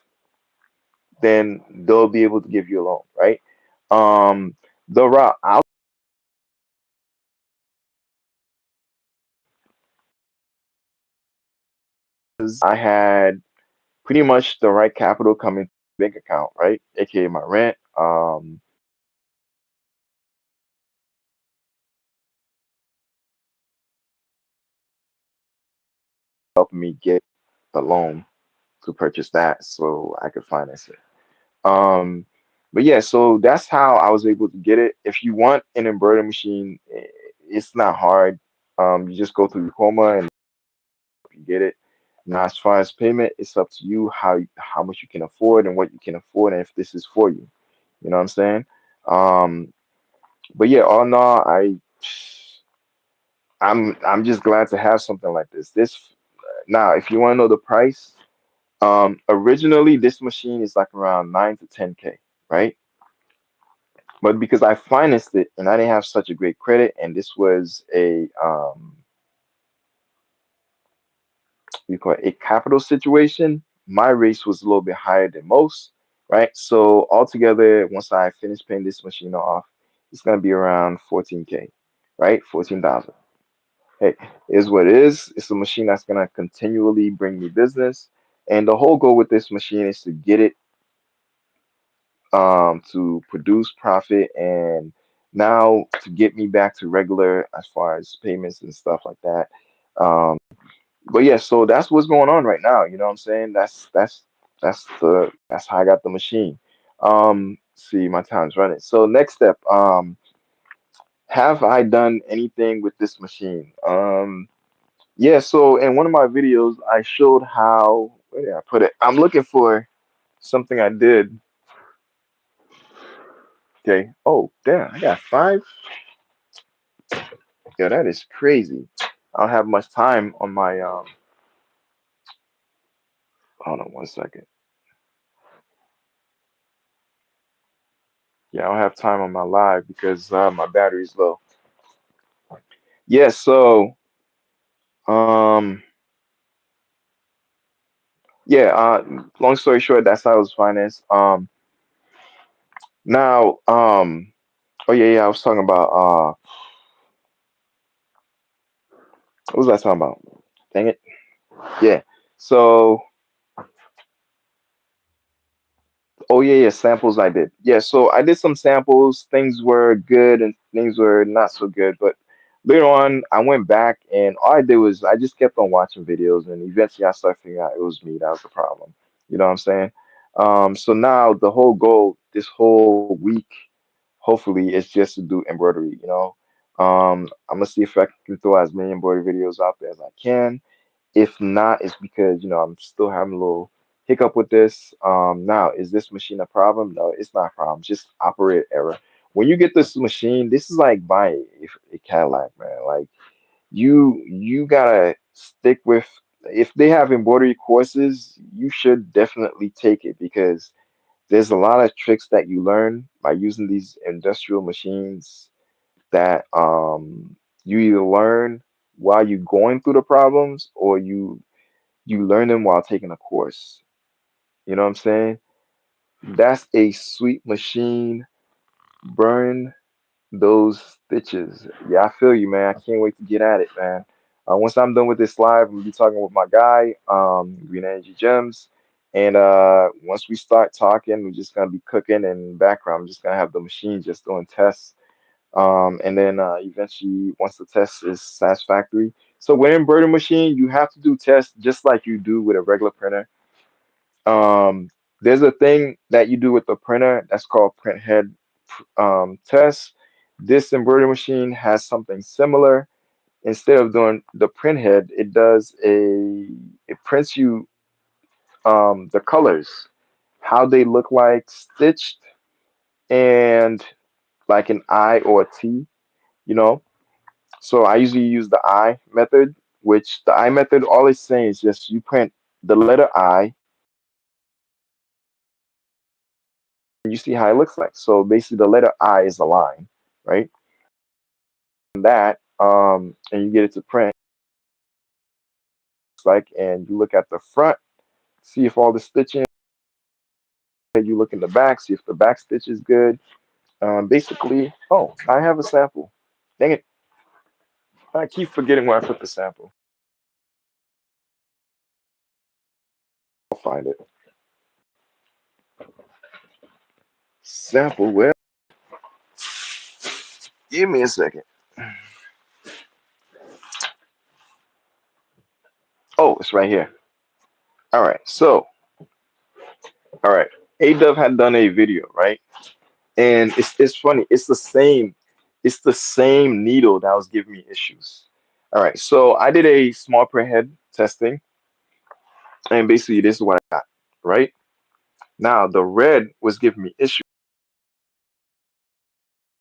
then they'll be able to give you a loan, right? The route out is I had pretty much the right capital coming bank account, right? AKA my rent. Helping me get the loan to purchase that so I could finance it. Um, but yeah, so that's how I was able to get it. If you want an embroidery machine, it's not hard. You just go through Chroma and you get it. Now, as far as payment, it's up to you how much you can afford and what you can afford, and if this is for you. You know what I'm saying? Um, but yeah, all in all, I'm just glad to have something like this. This now, if you want to know the price, originally this machine is like around 9 to 10K, right? But because I financed it and I didn't have such a great credit, and this was a we call it a capital situation, my race was a little bit higher than most, right? So altogether, once I finish paying this machine off, it's gonna be around 14K, right? 14,000. Hey, is what it is. It's a machine that's gonna continually bring me business, and the whole goal with this machine is to get it to produce profit, and now to get me back to regular as far as payments and stuff like that. Um, but yeah, so that's what's going on right now. You know what I'm saying? That's how I got the machine. See, my time's running. So next step, have I done anything with this machine? Yeah, so in one of my videos, I showed how, where did I put it? I'm looking for something I did. Okay. Oh, damn, I got five. Yeah, that is crazy. I don't have much time on my hold on one second. Yeah, I don't have time on my live because my battery's low. Yeah, so um yeah, long story short, that's how it was financed. Now oh yeah, yeah, I was talking about what was I talking about? Dang it. Yeah. So oh yeah, yeah, samples I did. Yeah, so I did some samples. Things were good and things were not so good. But later on, I went back and all I did was I just kept on watching videos, and eventually I started figuring out it was me that was the problem. You know what I'm saying? So now the whole goal this whole week, hopefully, is just to do embroidery. You know, I'm gonna see if I can throw as many embroidery videos out there as I can. If not, it's because, I'm still having a little hiccup with this. Now, is this machine a problem? No, it's not a problem. Just operate error. When you get this machine, this is like buying a Cadillac, man. Like you gotta stick with. If they have embroidery courses, you should definitely take it because there's a lot of tricks that you learn by using these industrial machines that you either learn while you're going through the problems or you learn them while taking a course. You know what I'm saying? That's a sweet machine. Burn those stitches. Yeah, I feel you, man. I can't wait to get at it, man. Once I'm done with this live, I'm gonna be talking with my guy, Green Energy Gems. And once we start talking, we're just gonna be cooking and in the background. I'm just gonna have the machine just doing tests. And then eventually, once the test is satisfactory. So with embroidery machine, you have to do tests just like you do with a regular printer. Um, there's a thing that you do with the printer that's called print head test. This embroidery machine has something similar. Instead of doing the print head, it prints you the colors, how they look like stitched, and like an I or a T, you know. So I usually use the I method, which the I method, all it's saying is just you print the letter I and you see how it looks like. So basically the letter I is a line, right? That and you get it to print like, and you look at the front, see if all the stitching, you look in the back, see if the back stitch is good. Basically, oh, I have a sample. Dang it, I keep forgetting where I put the sample. I'll find it. Sample, well, give me a second. Oh, it's right here. All right, so, all right, A-Dub had done a video, right? And it's funny, it's the same needle that was giving me issues. All right, so I did a small print head testing, and basically this is what I got, right? Now the red was giving me issues.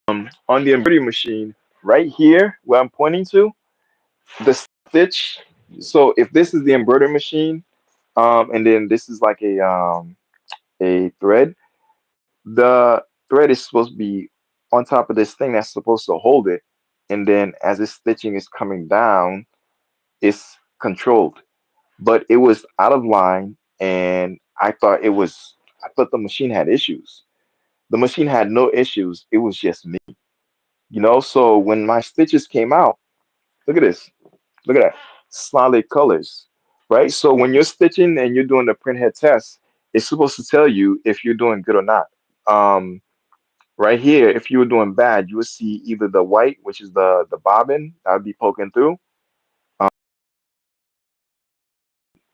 On the embroidery machine, right here where I'm pointing to, the stitch. So if this is the embroidery machine, and then this is like a thread, the thread is supposed to be on top of this thing that's supposed to hold it, and then as this stitching is coming down, it's controlled. But it was out of line, and I thought the machine had issues. The machine had no issues. It was just me. So when my stitches came out, look at this. Look at that. Solid colors, right? So when you're stitching and you're doing the print head test, it's supposed to tell you if you're doing good or not. Um, right here, if you were doing bad, you would see either the white, which is the bobbin that would be poking through. Um,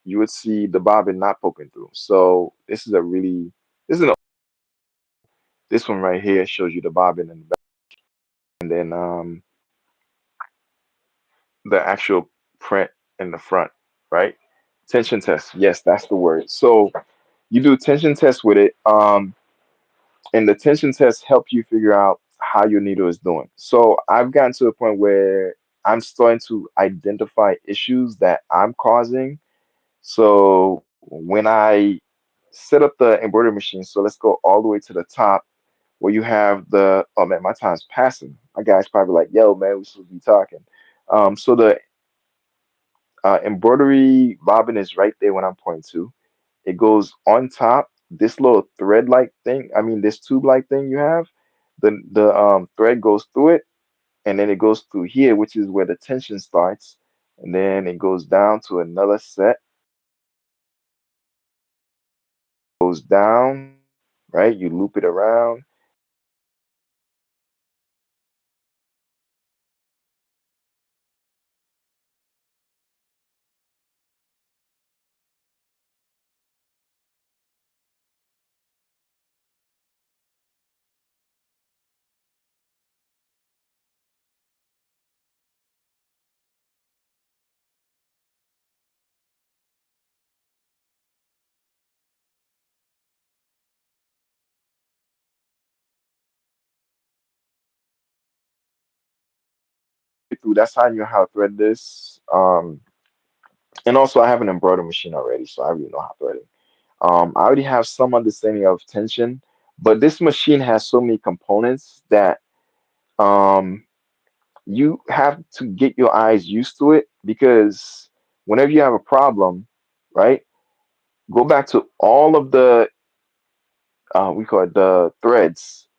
you would see the bobbin not poking through. So this is an this one right here shows you the bobbin and the back, and then the actual print in the front, right? Tension test. Yes, that's the word. So you do tension test with it, and the tension test help you figure out how your needle is doing. So I've gotten to a point where I'm starting to identify issues that I'm causing. So when I set up the embroidery machine, so let's go all the way to the top where you have the, oh man, my time's passing. My guy's probably like, yo, man, we supposed to be talking. So the embroidery bobbin is right there when I'm pointing to. It goes on top. This little thread-like thing, I mean, this tube-like thing you have, the thread goes through it, and then it goes through here, which is where the tension starts, and then it goes down to another set, goes down, right? You loop it around. Through. That's how you know how to thread this. And also, I have an embroidery machine already, so I already know how to thread it. I already have some understanding of tension, but this machine has so many components that um, you have to get your eyes used to it because whenever you have a problem, right, go back to all of the we call it the threads.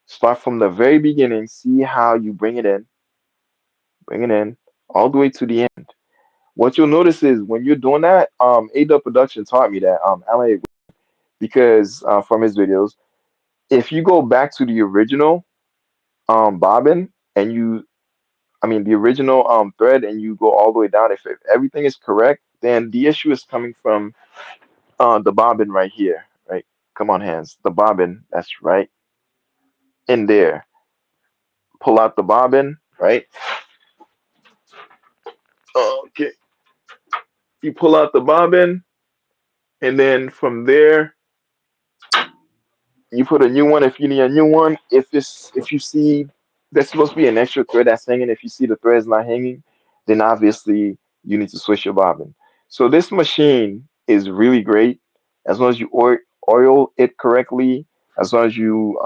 Start from the very beginning, see how you bring it in, all the way to the end. What you'll notice is when you're doing that, AW Production taught me that, Alan, because from his videos, if you go back to the original bobbin and I mean the original thread and you go all the way down, if everything is correct, then the issue is coming from the bobbin right here, right? Come on, hands, the bobbin that's right in there. Pull out the bobbin, right? Okay, you pull out the bobbin, and then from there you put a new one if you need a new one. If you see there's supposed to be an extra thread that's hanging, if you see the thread's not hanging, then obviously you need to switch your bobbin. So this machine is really great as long as you oil it correctly, as long as you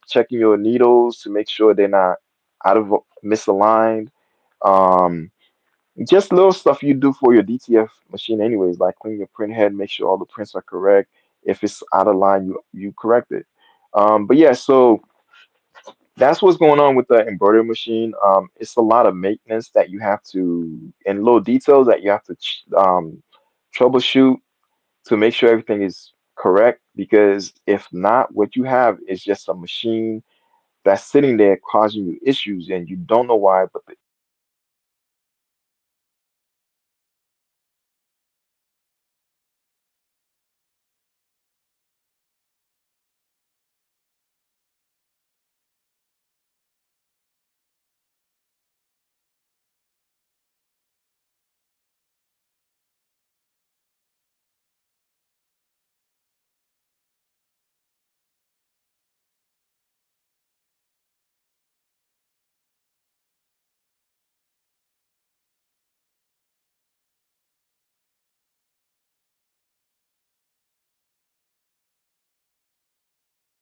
checking your needles to make sure they're not out of misaligned. Um, just little stuff you do for your DTF machine anyways, like clean your print head, make sure all the prints are correct. If it's out of line, you correct it. But yeah, so that's what's going on with the embroidery machine. It's a lot of maintenance that you have to, and little details that you have to troubleshoot to make sure everything is correct. Because if not, what you have is just a machine that's sitting there causing you issues, and you don't know why, but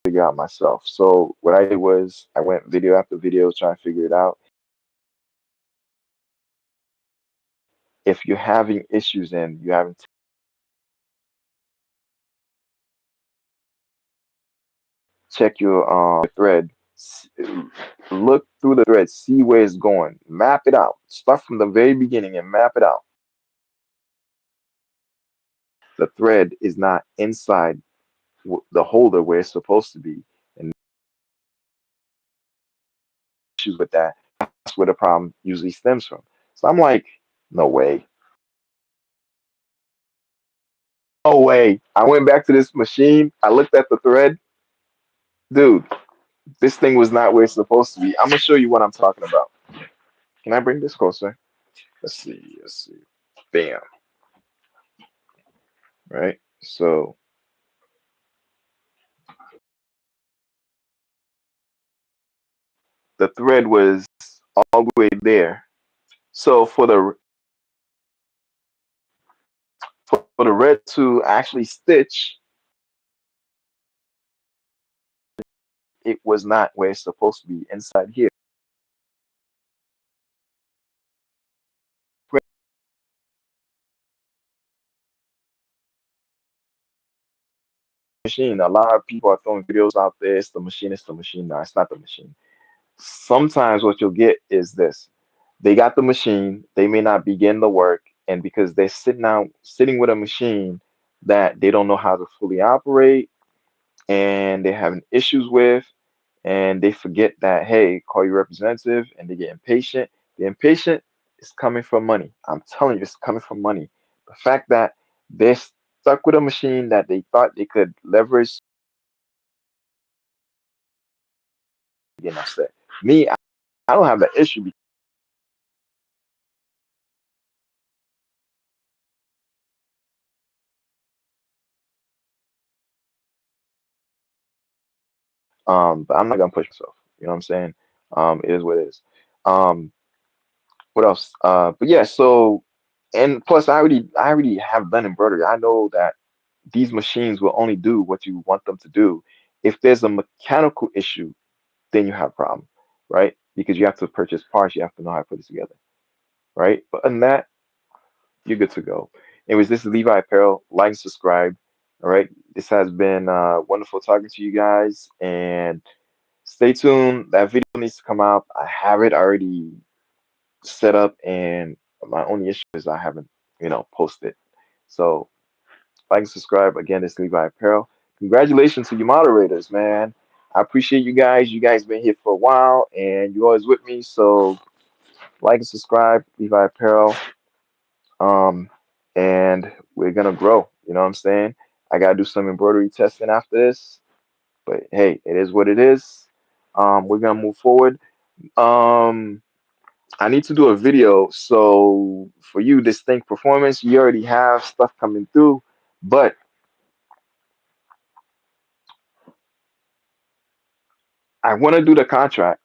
figure out myself. So what I did was I went video after video trying to figure it out. If you're having issues and you haven't check your thread S- Look through the thread, see where it's going, map it out. Start from the very beginning and map it out. The thread is not inside the holder where it's supposed to be, and issues with that. That's where the problem usually stems from. So I'm like, no way, no way. I went back to this machine. I looked at the thread, dude. This thing was not where it's supposed to be. I'm gonna show you what I'm talking about. Can I bring this closer? Let's see. Let's see. Bam. Right. So the thread was all the way there. So for the red to actually stitch, it was not where it's supposed to be inside here. Machine. A lot of people are throwing videos out there. It's the machine. It's the machine. No, it's not the machine. Sometimes what you'll get is this: they got the machine. They may not begin the work, and because they're sitting with a machine that they don't know how to fully operate, and they're having issues with, and they forget that, hey, call your representative, and they get impatient. The impatient is coming from money. I'm telling you, it's coming from money. The fact that they're stuck with a machine that they thought they could leverage, getting upset. Me, I don't have that issue. But I'm not gonna push myself. You know what I'm saying? It is what it is. Um, what else? But yeah, so and plus I already have done embroidery. I know that these machines will only do what you want them to do. If there's a mechanical issue, then you have a problem, right? Because you have to purchase parts, you have to know how to put it together, right? But other than that, you're good to go. Anyways, this is Levi Apparel. Like and subscribe. All right. This has been wonderful talking to you guys, and stay tuned. That video needs to come out. I have it already set up, and my only issue is I haven't, posted. So like and subscribe. Again, it's Levi Apparel. Congratulations to you moderators, man. I appreciate you guys. You guys been here for a while, and you always with me. So like and subscribe, Levi Apparel. Um, and we're gonna grow. You know what I'm saying? I gotta do some embroidery testing after this, but hey, it is what it is. We're gonna move forward. Um, I need to do a video. So for you, distinct performance, you already have stuff coming through, but I want to do the contract.